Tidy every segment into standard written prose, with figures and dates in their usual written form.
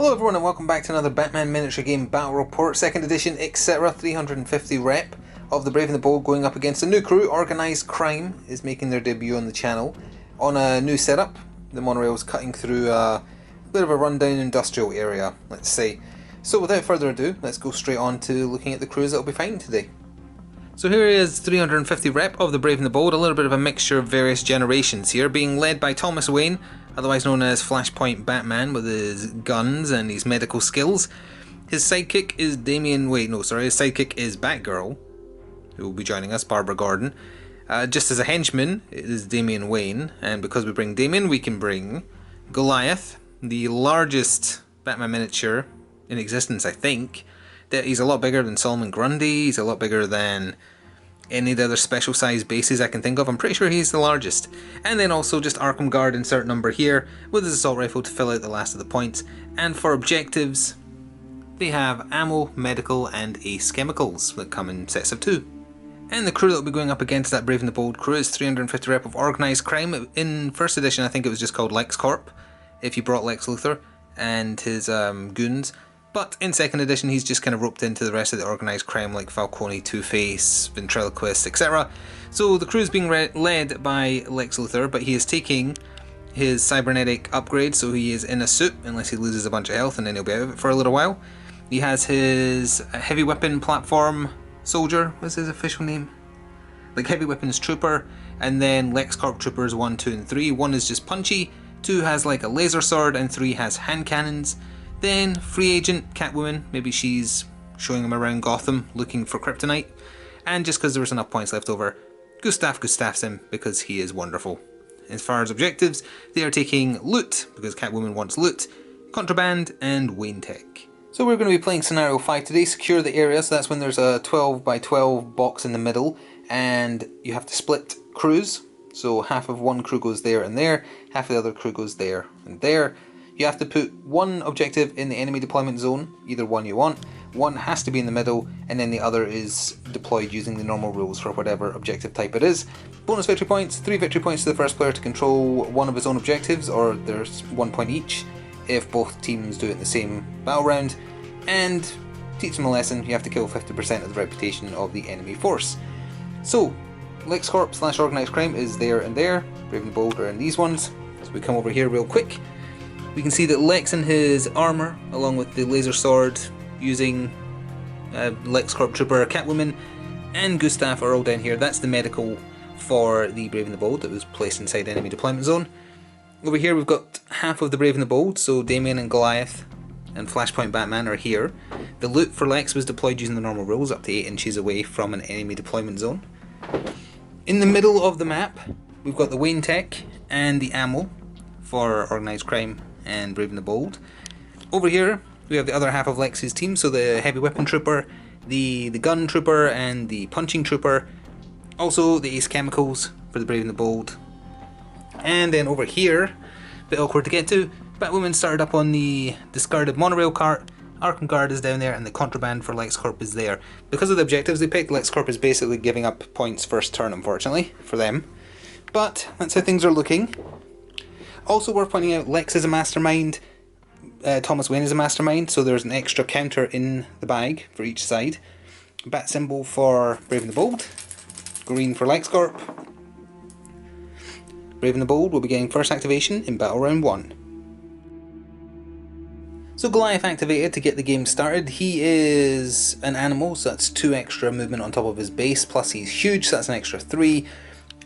Hello everyone and welcome back to another Batman miniature game battle report, 2nd edition, etc. 350 rep of the Brave and the Bold going up against a new crew. Organised Crime is making their debut on the channel on a new setup. The monorail is cutting through a bit of a rundown industrial area, let's say. So without further ado, let's go straight on to looking at the crews that will be fighting today. So here is 350 rep of the Brave and the Bold, a little bit of a mixture of various generations here, being led by Thomas Wayne, otherwise known as Flashpoint Batman, with his guns and his medical skills. His sidekick is his sidekick is Batgirl, who will be joining us, Barbara Gordon. Just as a henchman, it is Damian Wayne, and because we bring Damian, we can bring Goliath, the largest Batman miniature in existence, I think. He's a lot bigger than Solomon Grundy, he's a lot bigger than any of the other special size bases I can think of. I'm pretty sure he's the largest. And then also just Arkham Guard insert number here with his assault rifle to fill out the last of the points. And for objectives, they have ammo, medical and ace chemicals that come in sets of 2. And the crew that will be going up against that Brave and the Bold crew is 350 rep of Organised Crime. In first edition I think it was just called LexCorp, if you brought Lex Luthor and his goons. But in 2nd edition he's just kind of roped into the rest of the organised crime like Falcone, Two-Face, Ventriloquist, etc. So the crew is being led by Lex Luthor, but he is taking his cybernetic upgrade, so he is in a suit unless he loses a bunch of health and then he'll be out of it for a little while. He has his heavy weapon platform soldier, what's his official name? Like heavy weapons trooper, and then LexCorp troopers 1, 2 and 3. 1 is just punchy, 2 has like a laser sword, and 3 has hand cannons. Then, free agent, Catwoman, maybe she's showing him around Gotham looking for kryptonite. And just because there was enough points left over, Gustafs him because he is wonderful. As far as objectives, they are taking loot, because Catwoman wants loot, contraband, and Wayne Tech. So we're going to be playing Scenario 5 today, secure the area, so that's when there's a 12 by 12 box in the middle, and you have to split crews. So half of one crew goes there and there, half of the other crew goes there and there. You have to put one objective in the enemy deployment zone, either one you want, one has to be in the middle, and then the other is deployed using the normal rules for whatever objective type it is. Bonus victory points, 3 victory points to the first player to control one of his own objectives, or there's 1 point each if both teams do it in the same battle round. And teach them a lesson, you have to kill 50% of the reputation of the enemy force. So, LexCorp / Organised Crime is there and there, Brave and the Bold are in these ones. So we come over here real quick. We can see that Lex in his armour, along with the laser sword, using LexCorp Trooper, Catwoman, and Gustav are all down here. That's the medical for the Brave and the Bold that was placed inside enemy deployment zone. Over here we've got half of the Brave and the Bold, so Damian and Goliath and Flashpoint Batman are here. The loot for Lex was deployed using the normal rules, up to 8 inches away from an enemy deployment zone. In the middle of the map, we've got the Wayne Tech and the ammo for Organised Crime and Brave and the Bold. Over here we have the other half of Lex's team, so the heavy weapon trooper, the gun trooper and the punching trooper, also the ace chemicals for the Brave and the Bold. And then over here, a bit awkward to get to, Batwoman started up on the discarded monorail cart, Arkham Guard is down there, and the contraband for LexCorp is there. Because of the objectives they picked, LexCorp is basically giving up points first turn, unfortunately, for them. But that's how things are looking. Also worth pointing out, Lex is a mastermind, Thomas Wayne is a mastermind, so there's an extra counter in the bag for each side. Bat symbol for Brave and the Bold, green for LexCorp. Brave and the Bold will be getting first activation in Battle Round 1. So Goliath activated to get the game started. He is an animal, so that's 2 extra movement on top of his base, plus he's huge, so that's an extra 3.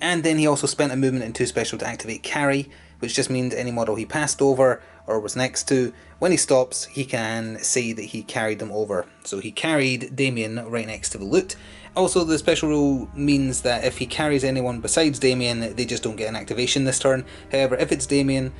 And then he also spent a movement in 2 special to activate Carry, which just means any model he passed over or was next to, when he stops he can say that he carried them over. So he carried Damian right next to the loot. Also the special rule means that if he carries anyone besides Damian, they just don't get an activation this turn. However, if it's Damian,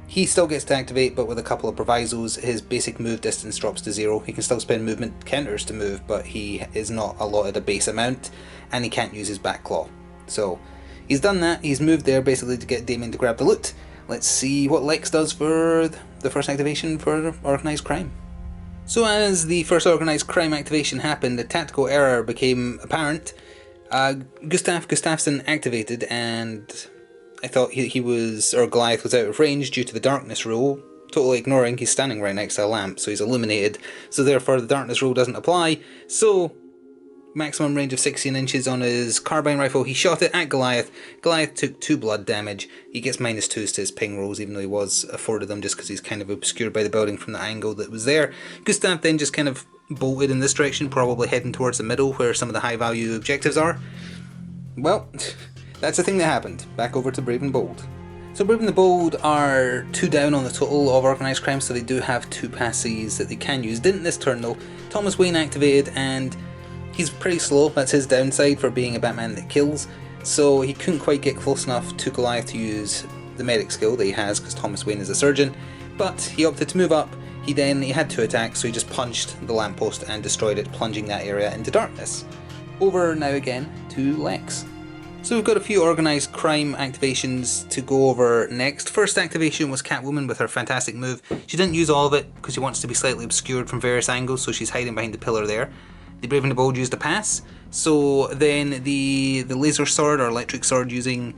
he still gets to activate, but with a couple of provisos. His basic move distance drops to 0. He can still spend movement counters to move, but he is not allotted a base amount, and he can't use his back claw. So he's done that, he's moved there basically to get Damian to grab the loot. Let's see what Lex does for the first activation for Organised Crime. So as the first Organised Crime activation happened, the tactical error became apparent. Gustafsson activated, and I thought he was, or Goliath was out of range due to the darkness rule, totally ignoring he's standing right next to a lamp, so he's illuminated, so therefore the darkness rule doesn't apply. So maximum range of 16 inches on his carbine rifle. He shot it at Goliath. Goliath took 2 blood damage. He gets -2s to his ping rolls, even though he was afforded them just because he's kind of obscured by the building from the angle that was there. Gustav then just kind of bolted in this direction, probably heading towards the middle where some of the high value objectives are. Well, that's the thing that happened. Back over to Brave and Bold. So Brave and the Bold are 2 down on the total of organised crime, so they do have 2 passes that they can use. Didn't this turn though. Thomas Wayne activated, and he's pretty slow. That's his downside for being a Batman that kills. So he couldn't quite get close enough to Goliath to use the medic skill that he has, because Thomas Wayne is a surgeon. But he opted to move up. He had 2 attacks, so he just punched the lamppost and destroyed it, plunging that area into darkness. Over now again to Lex. So we've got a few organised crime activations to go over next. First activation was Catwoman with her fantastic move. She didn't use all of it because she wants to be slightly obscured from various angles, so she's hiding behind the pillar there. The Brave and the Bold used a pass. So then the laser sword or electric sword using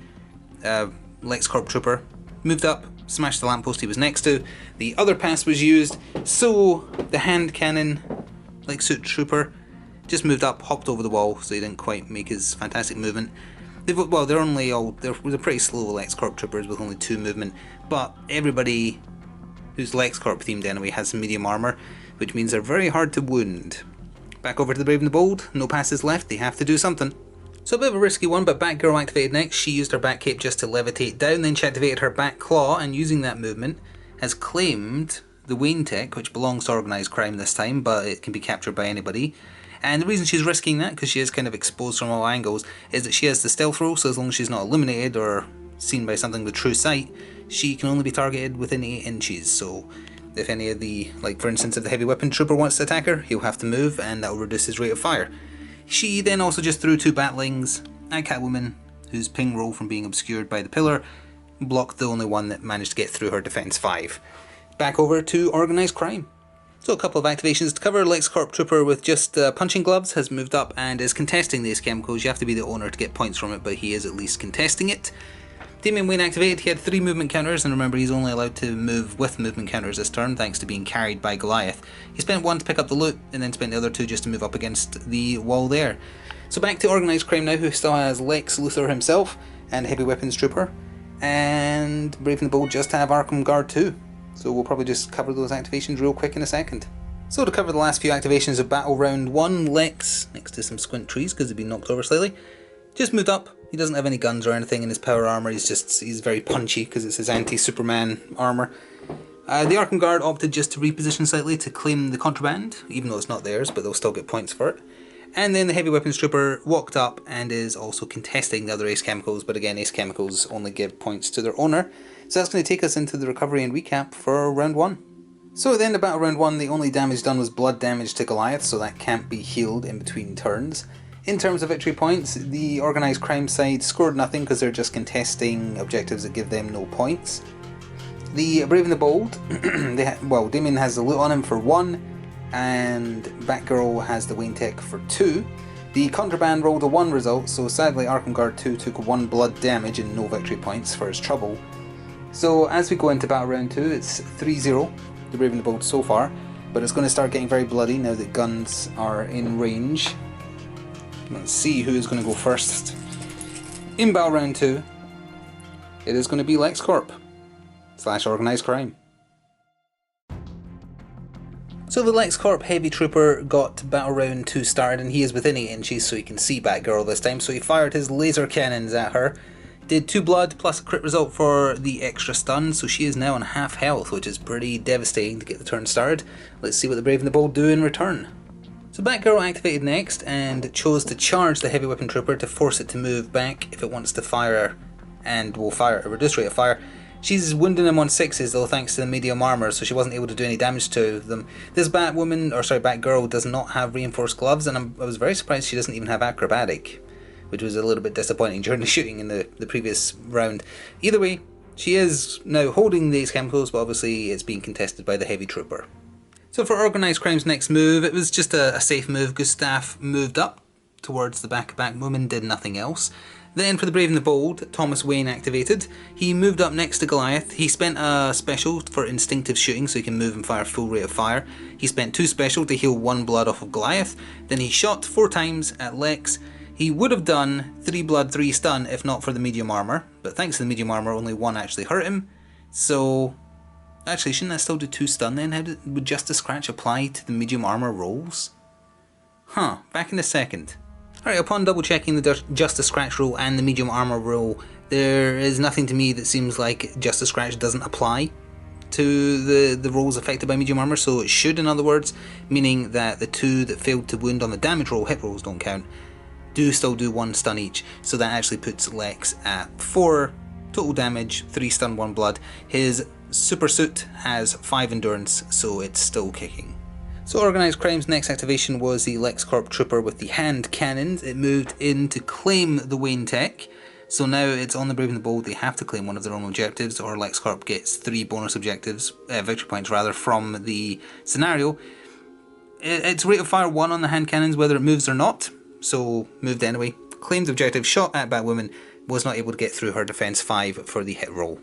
LexCorp Trooper moved up, smashed the lamppost he was next to. The other pass was used, so the hand cannon Lexsuit Trooper just moved up, hopped over the wall, so he didn't quite make his fantastic movement. They're pretty slow LexCorp Troopers with only 2 movement, but everybody who's LexCorp themed anyway has some medium armour, which means they're very hard to wound. Back over to the Brave and the Bold, no passes left, they have to do something. So a bit of a risky one, but Batgirl activated next. She used her Bat Cape just to levitate down, then she activated her Bat Claw, and using that movement has claimed the Wayne Tech, which belongs to organised crime this time, but it can be captured by anybody. And the reason she's risking that, because she is kind of exposed from all angles, is that she has the stealth roll, so as long as she's not eliminated or seen by something with true sight, she can only be targeted within 8 inches. So if any of the, like for instance, if the heavy weapon trooper wants to attack her, he'll have to move, and that will reduce his rate of fire. She then also just threw 2 batlings at Catwoman, whose ping roll from being obscured by the pillar blocked the only one that managed to get through her defense 5. Back over to organised crime. So a couple of activations to cover. LexCorp Trooper with just punching gloves has moved up and is contesting these chemicals. You have to be the owner to get points from it, but he is at least contesting it. Damian Wayne activated. He had 3 movement counters, and remember he's only allowed to move with movement counters this turn thanks to being carried by Goliath. He spent 1 to pick up the loot and then spent the other 2 just to move up against the wall there. So back to organised crime now, who still has Lex Luthor himself and Heavy Weapons Trooper, and Brave and the Bold just have Arkham Guard 2. So we'll probably just cover those activations real quick in a second. So to cover the last few activations of Battle Round 1, Lex, next to some squint trees because they've been knocked over slightly, just moved up. He doesn't have any guns or anything in his power armour, he's very punchy because it's his anti-Superman armour. The Arkham Guard opted just to reposition slightly to claim the contraband, even though it's not theirs, but they'll still get points for it. And then the Heavy Weapons Trooper walked up and is also contesting the other Ace Chemicals, but again, Ace Chemicals only give points to their owner. So that's going to take us into the recovery and recap for round 1. So at the end of Battle Round 1, the only damage done was blood damage to Goliath, so that can't be healed in between turns. In terms of victory points, the organised crime side scored nothing because they're just contesting objectives that give them no points. The Brave and the Bold, Damien has the loot on him for 1, and Batgirl has the Wayne Tech for 2. The contraband rolled a 1 result, so sadly Arkham Guard 2 took 1 blood damage and no victory points for his trouble. So as we go into Battle Round 2, it's 3-0, the Brave and the Bold so far, but it's going to start getting very bloody now that guns are in range. Let's see who's going to go first. In Battle Round 2, it is going to be LexCorp / organised crime. So the LexCorp Heavy Trooper got Battle Round 2 started, and he is within 8 inches, so he can see Batgirl this time, so he fired his laser cannons at her. Did 2 blood plus a crit result for the extra stun, so she is now on half health, which is pretty devastating to get the turn started. Let's see what the Brave and the Bold do in return. So Batgirl activated next and chose to charge the Heavy Weapon Trooper to force it to move back if it wants to fire, and will fire at a reduced rate of fire. She's wounding him on 6s though thanks to the medium armour, so she wasn't able to do any damage to them. This Batgirl does not have reinforced gloves, and I was very surprised she doesn't even have acrobatic, which was a little bit disappointing during the shooting in the previous round. Either way, she is now holding these chemicals, but obviously it's being contested by the Heavy Trooper. So for Organised Crime's next move, it was just a safe move. Gustav moved up towards the back of Batwoman, did nothing else. Then for the Brave and the Bold, Thomas Wayne activated. He moved up next to Goliath. He spent a special for instinctive shooting so he can move and fire full rate of fire. He spent 2 special to heal 1 blood off of Goliath. Then he shot 4 times at Lex. He would have done 3 blood, 3 stun if not for the medium armor, but thanks to the medium armor only 1 actually hurt him. So actually, shouldn't that still do 2 stun then? Would Justice Scratch apply to the medium armor rolls? Huh, back in a second. Alright, upon double checking the Justice Scratch roll and the medium armor roll, there is nothing to me that seems like Justice Scratch doesn't apply to the rolls affected by medium armor, so it should, in other words, meaning that the 2 that failed to wound on the damage roll, hit rolls don't count, do still do 1 stun each, so that actually puts Lex at 4 total damage, 3 stun, 1 blood. His super suit has 5 endurance, so it's still kicking. So Organised Crime's next activation was the LexCorp Trooper with the hand cannons. It moved in to claim the Wayne tech. So now it's on the Brave and the Bold, they have to claim one of their own objectives, or LexCorp gets 3 bonus objectives, victory points rather, from the scenario. It's rate of fire 1 on the hand cannons whether it moves or not, so moved anyway. Claimed objective, shot at Batwoman, was not able to get through her defense 5 for the hit roll.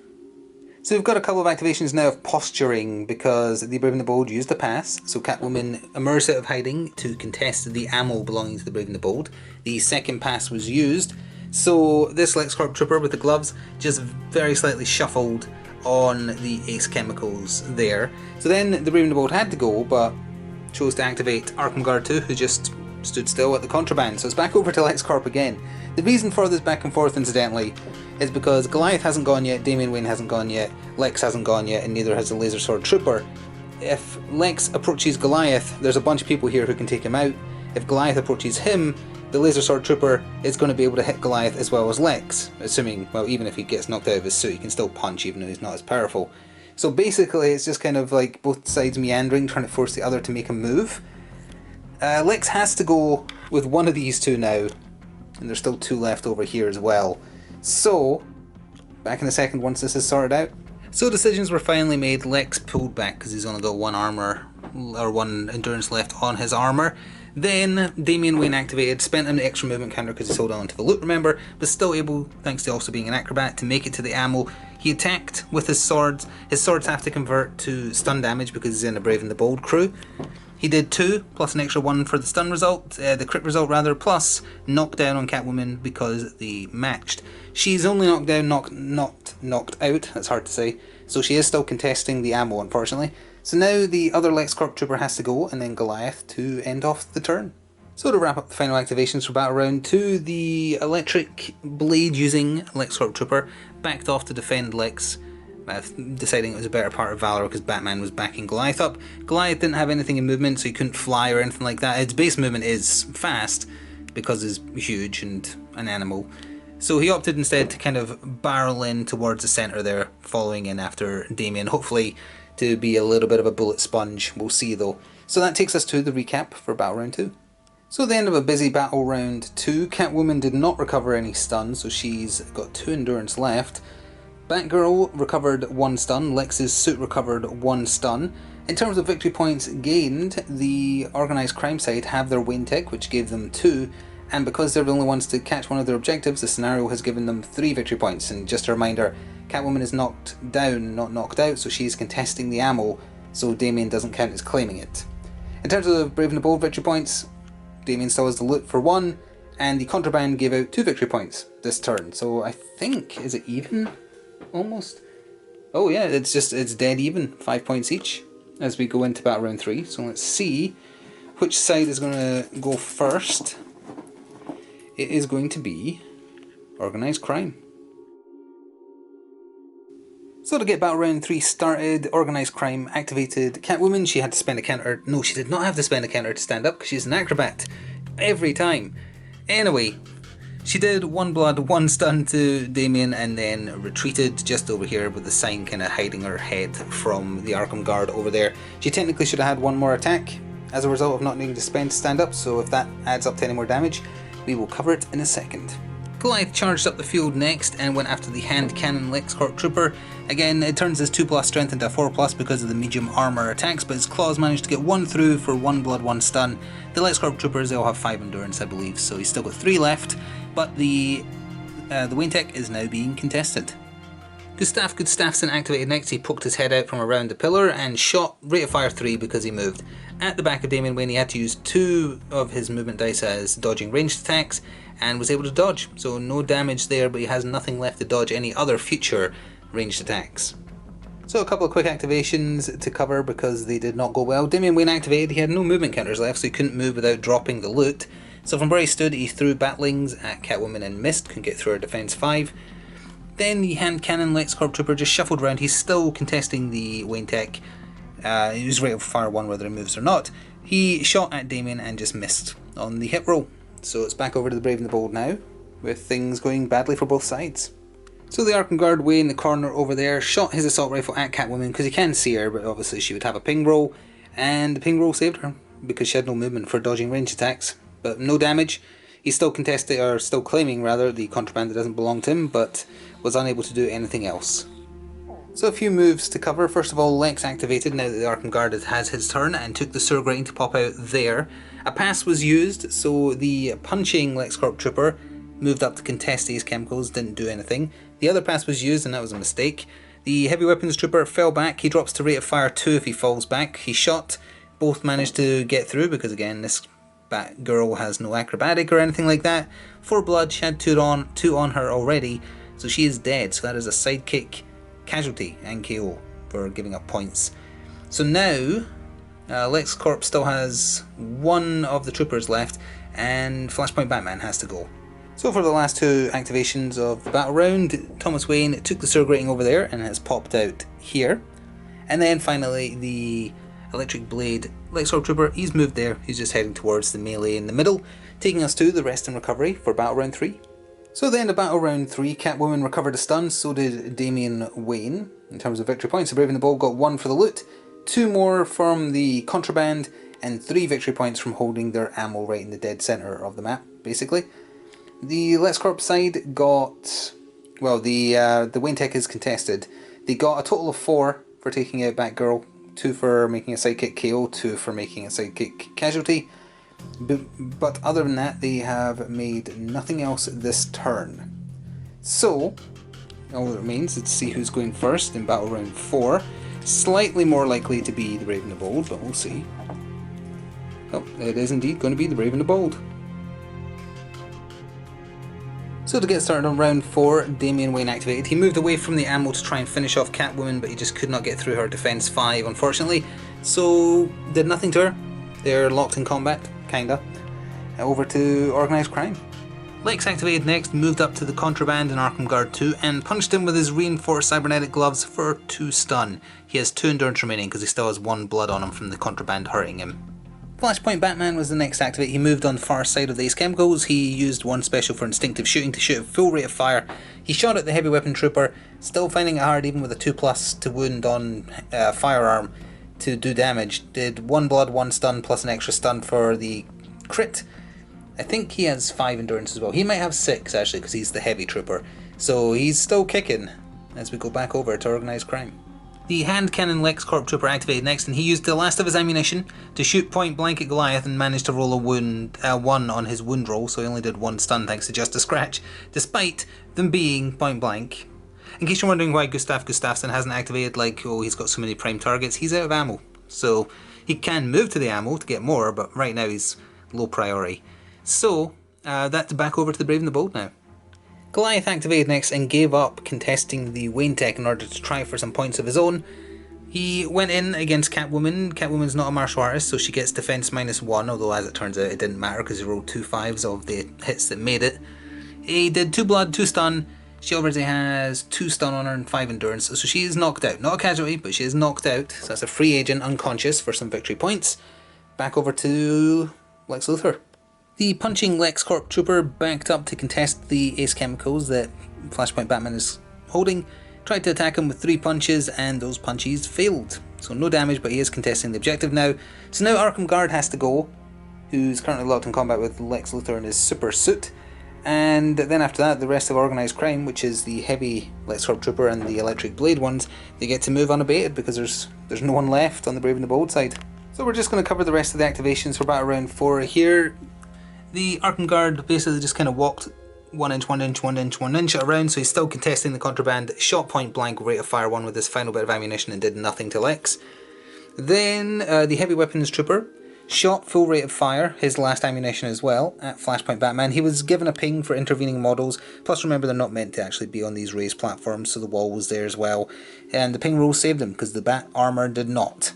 So we've got a couple of activations now of posturing because the Brave and the Bold used the pass. So Catwoman emerged out of hiding to contest the ammo belonging to the Brave and the Bold. The second pass was used. So this LexCorp Trooper with the gloves just very slightly shuffled on the Ace chemicals there. So then the Brave and the Bold had to go, but chose to activate Arkham Guard 2, who just stood still at the contraband. So it's back over to LexCorp again. The reason for this back and forth, incidentally, is because Goliath hasn't gone yet, Damian Wayne hasn't gone yet, Lex hasn't gone yet, and neither has the Laser Sword Trooper. If Lex approaches Goliath, there's a bunch of people here who can take him out. If Goliath approaches him, the Laser Sword Trooper is going to be able to hit Goliath as well as Lex, assuming, well, even if he gets knocked out of his suit, he can still punch even though he's not as powerful. So basically, it's just kind of like both sides meandering, trying to force the other to make a move. Lex has to go with one of these 2 now, and there's still 2 left over here as well. So, back in a second once this is sorted out. So decisions were finally made. Lex pulled back because he's only got 1 armor, or 1 endurance left on his armor. Then Damian Wayne activated, spent an extra movement counter because he's holding on to the loot, remember, but still able, thanks to also being an acrobat, to make it to the ammo. He attacked with his swords. His swords have to convert to stun damage because he's in the Brave and the Bold crew. He did 2, plus an extra 1 for the stun result, the crit result rather, plus knockdown on Catwoman because they matched. She's only knocked down, not knocked out, that's hard to say, so she is still contesting the ammo, unfortunately. So now the other LexCorp Trooper has to go, and then Goliath to end off the turn. So to wrap up the final activations for Battle Round 2, the electric blade using LexCorp Trooper backed off to defend Lex, deciding it was a better part of Valor because Batman was backing Goliath up. Goliath didn't have anything in movement, so he couldn't fly or anything like that. Its base movement is fast because it's huge and an animal. So he opted instead to kind of barrel in towards the centre there, following in after Damian, hopefully to be a little bit of a bullet sponge. We'll see though. So that takes us to the recap for Battle Round 2. So at the end of a busy Battle Round 2, Catwoman did not recover any stun, so she's got 2 endurance left. Batgirl recovered 1 stun, Lex's suit recovered 1 stun. In terms of victory points gained, the Organised Crime side have their Wayne tech, which gave them 2, and because they're the only ones to catch one of their objectives, the scenario has given them 3 victory points. And just a reminder, Catwoman is knocked down, not knocked out, so she's contesting the ammo, so Damian doesn't count as claiming it. In terms of Brave and the Bold victory points, Damian still has the loot for 1, and the Contraband gave out 2 victory points this turn, so I think, is it even? Almost. Oh yeah, it's dead even, 5 points each as we go into Battle Round 3. So let's see which side is going to go first. It is going to be Organised Crime. So to get Battle Round 3 started, Organised Crime activated Catwoman. She had to spend a counter. No, she did not have to spend a counter to stand up because she's an acrobat every time. Anyway, she did 1 blood, 1 stun to Damian, and then retreated just over here with the sign kind of hiding her head from the Arkham Guard over there. She technically should have had 1 more attack as a result of not needing to spend to stand up, so if that adds up to any more damage, we will cover it in a second. Goliath charged up the field next and went after the hand cannon LexCorp Trooper. Again, it turns his 2+ strength into a 4+ because of the medium armor attacks, but his claws managed to get 1 through for 1 blood, 1 stun. The LexCorp Troopers, they all have 5 endurance, I believe, so he's still got 3 left, but the The Wayne Tech is now being contested. Gustav Gustafsson activated next. He poked his head out from around the pillar and shot rate of fire 3 because he moved. At the back of Damian Wayne, he had to use 2 of his movement dice as dodging ranged attacks and was able to dodge. So no damage there, but he has nothing left to dodge any other future ranged attacks. So a couple of quick activations to cover because they did not go well. Damian Wayne activated, he had no movement counters left, so he couldn't move without dropping the loot. So from where he stood, he threw batlings at Catwoman and missed, couldn't get through her defense 5. Then the hand cannon LexCorp Trooper just shuffled around. He's still contesting the Wayne Tech. He was rate of fire 1 whether he moves or not. He shot at Damien and just missed on the hit roll. So it's back over to the Brave and the Bold now, with things going badly for both sides. So the Arkham Guard way in the corner over there shot his assault rifle at Catwoman because he can see her, but obviously she would have a ping roll, and the ping roll saved her because she had no movement for dodging range attacks. But no damage. He's still contesting, or still claiming rather, the contraband that doesn't belong to him, but was unable to do anything else. So a few moves to cover. First of all, Lex activated now that the Arkham Guard has his turn and took the sewer grating to pop out there. A pass was used, so the punching LexCorp Trooper moved up to contest these chemicals, didn't do anything. The other pass was used and that was a mistake. The Heavy Weapons Trooper fell back. He drops to rate of fire 2 if he falls back. He shot. Both managed to get through because again this Batgirl has no acrobatic or anything like that. 4 blood, she had 2 on her already, so she is dead. So that is a sidekick casualty and KO for giving up points. So now LexCorp still has 1 of the troopers left and Flashpoint Batman has to go. So for the last 2 activations of the battle round, Thomas Wayne took the sewer grating over there and has popped out here. And then finally the Electric Blade LexCorp Trooper, he's moved there, he's just heading towards the melee in the middle, taking us to the rest and recovery for Battle Round 3. So at the end of Battle Round 3, Catwoman recovered a stun, so did Damian Wayne. In terms of victory points, the Brave and the Bold got 1 for the loot, 2 more from the contraband, and 3 victory points from holding their ammo right in the dead centre of the map, basically. The LexCorp side got, well, the Wayne Tech is contested. They got a total of 4 for taking out Batgirl, 2 for making a sidekick KO, 2 for making a sidekick casualty. But other than that, they have made nothing else this turn. So, all that remains is to see who's going first in Battle Round 4. Slightly more likely to be the Brave and the Bold, but we'll see. Oh, it is indeed going to be the Brave and the Bold. So to get started on round 4, Damian Wayne activated. He moved away from the ammo to try and finish off Catwoman, but he just could not get through her defense 5, unfortunately. So, did nothing to her. They're locked in combat, kinda. Over to Organised Crime. Lex activated next, moved up to the Contraband in Arkham Guard 2, and punched him with his reinforced cybernetic gloves for 2 stun. He has 2 endurance remaining because he still has 1 blood on him from the Contraband hurting him. Flashpoint Batman was the next activate. He moved on the far side of these chemicals. He used 1 special for instinctive shooting to shoot at full rate of fire. He shot at the Heavy Weapon Trooper, still finding it hard even with a 2+ to wound on firearm to do damage. Did 1 blood, 1 stun plus an extra stun for the crit. I think he has 5 endurance as well. He might have 6 actually because he's the Heavy Trooper. So he's still kicking as we go back over to Organised Crime. The hand cannon LexCorp Trooper activated next, and he used the last of his ammunition to shoot point blank at Goliath and managed to roll a 1 on his wound roll, so he only did 1 stun thanks to just a scratch, despite them being point blank. In case you're wondering why Gustav Gustafsson hasn't activated, like, oh, he's got so many prime targets, he's out of ammo. So he can move to the ammo to get more, but right now he's low priority. So that's back over to the Brave and the Bold now. Goliath activated next and gave up contesting the Wayne Tech in order to try for some points of his own. He went in against Catwoman. Catwoman's not a martial artist, so she gets defense -1, although as it turns out it didn't matter because he rolled 2 5s of the hits that made it. He did 2 blood, 2 stun. She already has 2 stun on her and 5 endurance, so she is knocked out. Not a casualty, but she is knocked out, so that's a free agent unconscious for some victory points. Back over to Lex Luthor. The punching LexCorp Trooper backed up to contest the Ace Chemicals that Flashpoint Batman is holding, tried to attack him with 3 punches and those punches failed. So no damage, but he is contesting the objective now. So now Arkham Guard has to go, who's currently locked in combat with Lex Luthor in his super suit. And then after that, the rest of Organised Crime, which is the heavy LexCorp Trooper and the Electric Blade ones, they get to move unabated because there's no one left on the Brave and the Bold side. So we're just going to cover the rest of the activations for Battle Round 4 here. The Arkham Guard basically just kind of walked 1 inch, 1 inch, 1 inch, 1 inch around, so he's still contesting the contraband. Shot point blank, rate of fire 1 with his final bit of ammunition and did nothing to Lex. Then the heavy weapons trooper shot full rate of fire, his last ammunition as well, at Flashpoint Batman. He was given a ping for intervening models, plus remember they're not meant to actually be on these raised platforms, so the wall was there as well. And the ping rule saved him, because the bat armour did not.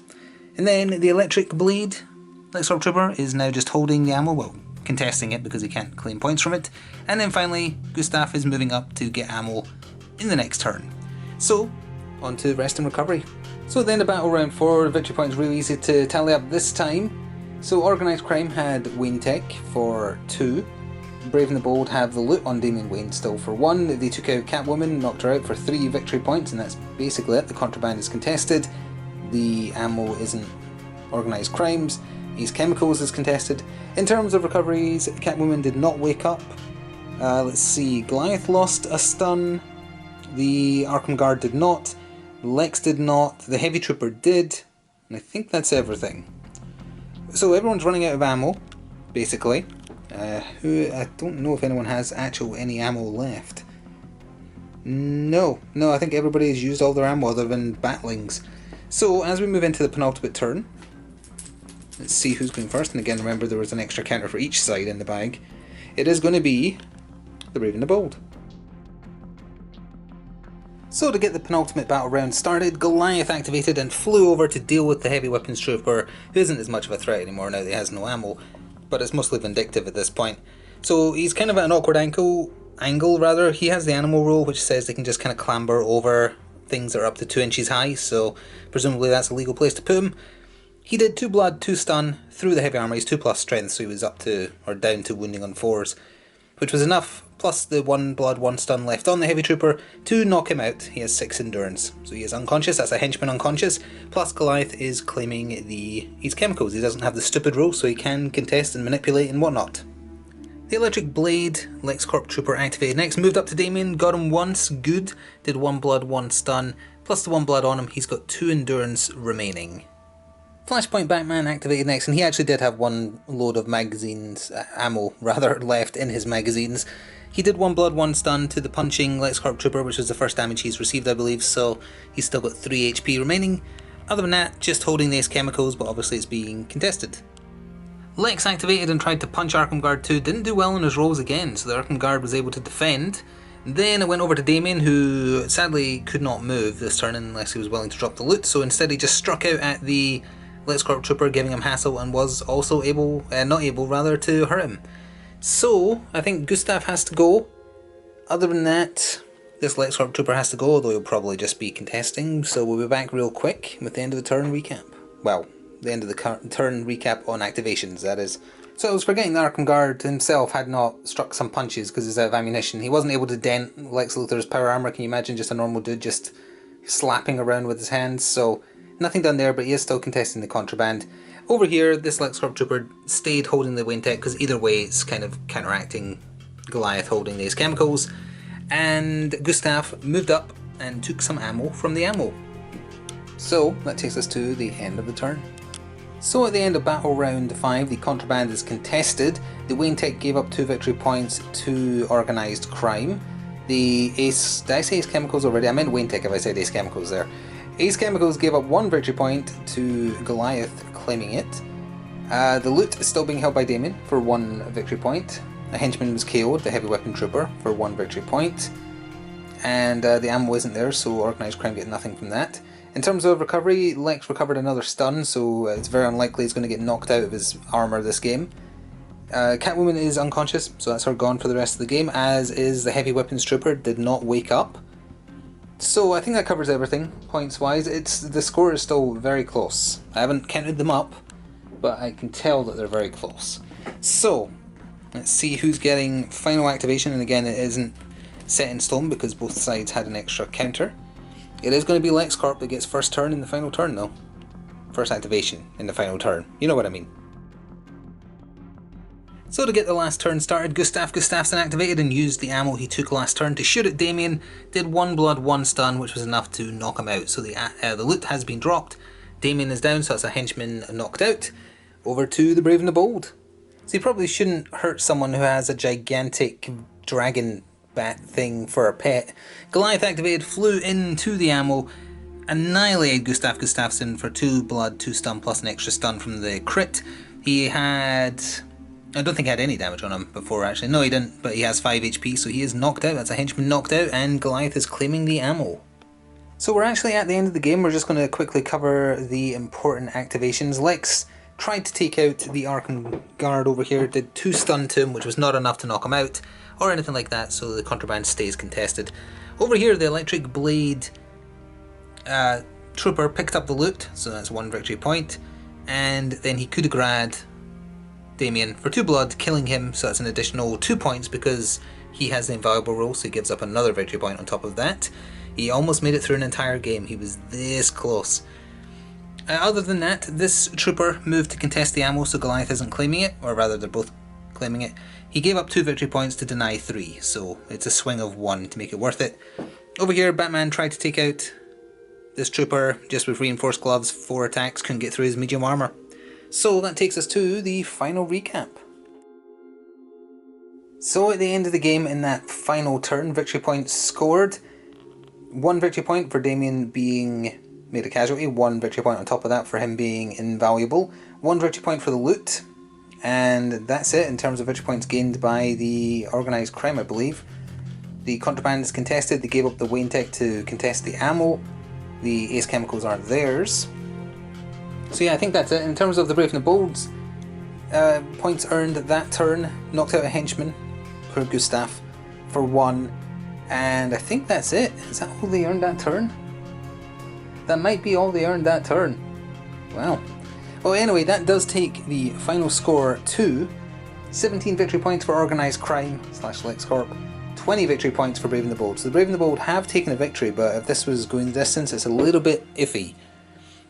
And then the electric blade, Lex Trooper, is now just holding the ammo, well, contesting it because he can't claim points from it. And then finally, Gustav is moving up to get ammo in the next turn. So, on to rest and recovery. So at the end of battle round 4, the victory points really easy to tally up this time. So Organised Crime had Wayne Tech for 2. Brave and the Bold have the loot on Damian Wayne still for 1. They took out Catwoman, knocked her out for 3 victory points, and that's basically it. The contraband is contested. The ammo isn't Organised Crimes. Ace Chemicals is contested. In terms of recoveries, Catwoman did not wake up. Let's see, Goliath lost a stun. The Arkham Guard did not. Lex did not. The Heavy Trooper did. And I think that's everything. So everyone's running out of ammo, basically. I don't know if anyone has any ammo left. No, I think everybody's used all their ammo other than Batlings. So as we move into the penultimate turn, let's see who's going first. And again, remember there was an extra counter for each side in the bag. It is going to be the Brave and the Bold. So to get the penultimate battle round started, Goliath activated and flew over to deal with the heavy weapons trooper, who isn't as much of a threat anymore now that he has no ammo, but it's mostly vindictive at this point. So he's kind of at an awkward angle. He has the animal rule, which says they can just kind of clamber over things that are up to 2 inches high, so presumably that's a legal place to put him. He did 2 blood, 2 stun through the heavy armour. He's 2+ strength, so he was up to, or down to wounding on 4s, which was enough, plus the 1 blood, 1 stun left on the heavy trooper to knock him out. He has 6 endurance, so he is unconscious. That's a henchman unconscious, plus Goliath is claiming his chemicals. He doesn't have the stupid rule, so he can contest and manipulate and whatnot. The electric blade, LexCorp trooper activated next, moved up to Damien, got him once, good, did 1 blood, 1 stun, plus the 1 blood on him. He's got 2 endurance remaining. Flashpoint Batman activated next, and he actually did have 1 load of ammo left in his magazines. He did 1 blood, 1 stun to the punching LexCorp trooper, which was the first damage he's received, I believe, so he's still got 3 HP remaining. Other than that, just holding the Ace Chemicals, but obviously it's being contested. Lex activated and tried to punch Arkham Guard 2, didn't do well on his rolls again, so the Arkham Guard was able to defend. Then it went over to Damien, who sadly could not move this turn unless he was willing to drop the loot, so instead he just struck out at the LexCorp trooper, giving him hassle, and was also not able to hurt him. So I think Gustav has to go. Other than that, this LexCorp trooper has to go, although he'll probably just be contesting, so we'll be back real quick with the end of the turn recap. Well, the end of the turn recap on activations, that is. So I was forgetting the Arkham Guard himself had not struck some punches because he's out of ammunition. He wasn't able to dent Lex Luthor's power armor. Can you imagine just a normal dude just slapping around with his hands? So nothing done there, but he is still contesting the contraband. Over here, this LexCorp trooper stayed holding the Wayne Tech because either way it's kind of counteracting Goliath holding these chemicals. And Gustav moved up and took some ammo from the ammo. So that takes us to the end of the turn. So at the end of battle round 5, the contraband is contested. The Wayne Tech gave up 2 victory points to Organised Crime. Did I say Ace Chemicals already? I meant Wayne Tech if I said Ace Chemicals there. Ace Chemicals gave up 1 victory point to Goliath, claiming it. The loot is still being held by Damien for 1 victory point. A henchman was KO'd, the heavy weapon trooper, for 1 victory point. And the ammo isn't there, so Organised Crime get nothing from that. In terms of recovery, Lex recovered another stun, so it's very unlikely he's going to get knocked out of his armour this game. Catwoman is unconscious, so that's her gone for the rest of the game, as is the heavy weapons trooper, did not wake up. So I think that covers everything, points-wise. The score is still very close. I haven't counted them up, but I can tell that they're very close. So, let's see who's getting final activation, and again it isn't set in stone because both sides had an extra counter. It is going to be LexCorp that gets first turn in the final turn though. First activation in the final turn. You know what I mean. So to get the last turn started, Gustafsson activated and used the ammo he took last turn to shoot at Damien. Did 1 blood, 1 stun, which was enough to knock him out. So the loot has been dropped. Damien is down, so that's a henchman knocked out. Over to the Brave and the Bold. So you probably shouldn't hurt someone who has a gigantic dragon bat thing for a pet. Goliath activated, flew into the ammo, annihilated Gustav Gustafsson for 2 blood, 2 stun, plus an extra stun from the crit. He had... I don't think he had any damage on him before, actually. No, he didn't, but he has 5 HP, so he is knocked out. That's a henchman knocked out, and Goliath is claiming the ammo. So we're actually at the end of the game. We're just going to quickly cover the important activations. Lex tried to take out the Arkham guard over here, did 2 stun to him, which was not enough to knock him out, or anything like that, so the contraband stays contested. Over here, the Electric Blade Trooper picked up the loot, so that's 1 victory point, and then he coup de grace Damien for 2 blood, killing him, so that's an additional 2 points because he has the invaluable role, so he gives up another victory point on top of that. He almost made it through an entire game, he was this close. Other than that, this trooper moved to contest the ammo, so Goliath isn't claiming it, or rather they're both claiming it. He gave up 2 victory points to deny 3, so it's a swing of 1 to make it worth it. Over here, Batman tried to take out this trooper just with reinforced gloves, 4 attacks, couldn't get through his medium armor. So that takes us to the final recap. So at the end of the game, in that final turn, victory points scored. 1 victory point for Damien being made a casualty, 1 victory point on top of that for him being invaluable, 1 victory point for the loot, and that's it in terms of victory points gained by the organised crime, I believe. The contraband is contested, they gave up the Wayne Tech to contest the ammo, the Ace Chemicals aren't theirs. So yeah, I think that's it. In terms of the Brave and the Bold's points earned that turn, knocked out a henchman for Gustav for 1, and I think that's it. Is that all they earned that turn? That might be all they earned that turn. Wow. Well, anyway, that does take the final score to 17 victory points for Organised Crime / LexCorp, 20 victory points for Brave and the Bold. So the Brave and the Bold have taken a victory, but if this was going the distance, it's a little bit iffy.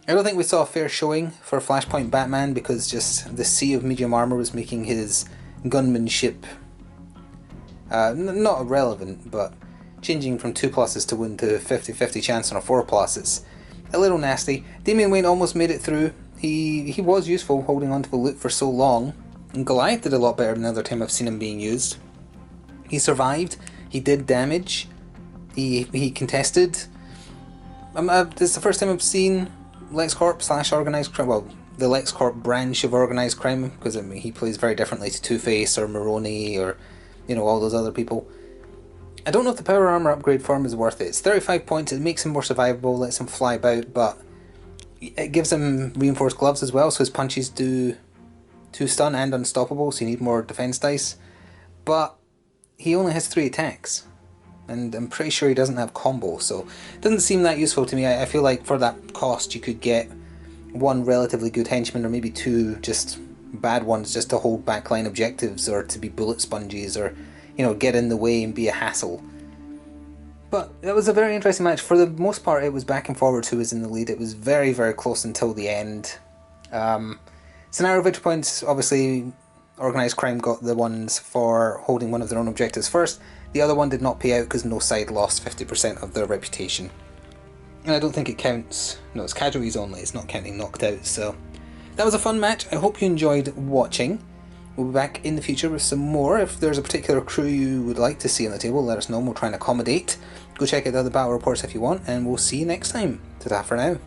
I don't think we saw a fair showing for Flashpoint Batman because just the sea of medium armor was making his gunmanship not irrelevant, but changing from 2 pluses to 1 to 50-50 chance on a 4 plus, it's a little nasty. Damian Wayne almost made it through. He was useful holding on to the loot for so long, and Goliath did a lot better than the other time I've seen him being used. He survived, he did damage, he contested. This is the first time I've seen LexCorp / Organised Crime, well, the LexCorp branch of Organised Crime, because I mean, he plays very differently to Two-Face or Maroni or, you know, all those other people. I don't know if the power armor upgrade for him is worth it. It's 35 points, it makes him more survivable, lets him fly about, but it gives him reinforced gloves as well, so his punches do 2 stun and unstoppable, so you need more defense dice. But he only has 3 attacks, and I'm pretty sure he doesn't have combo, so it doesn't seem that useful to me. I feel like for that cost you could get 1 relatively good henchman, or maybe 2 just bad ones just to hold backline objectives, or to be bullet sponges, or, you know, get in the way and be a hassle. But it was a very interesting match. For the most part, it was back and forwards who was in the lead. It was very, very close until the end. Scenario victory points, obviously, Organised Crime got the ones for holding one of their own objectives first. The other one did not pay out because no side lost 50% of their reputation. And I don't think it counts. No, it's casualties only. It's not counting knocked out. So that was a fun match. I hope you enjoyed watching. We'll be back in the future with some more. If there's a particular crew you would like to see on the table, let us know and we'll try and accommodate. Go check out the other battle reports if you want, and we'll see you next time. Ta-ta for now.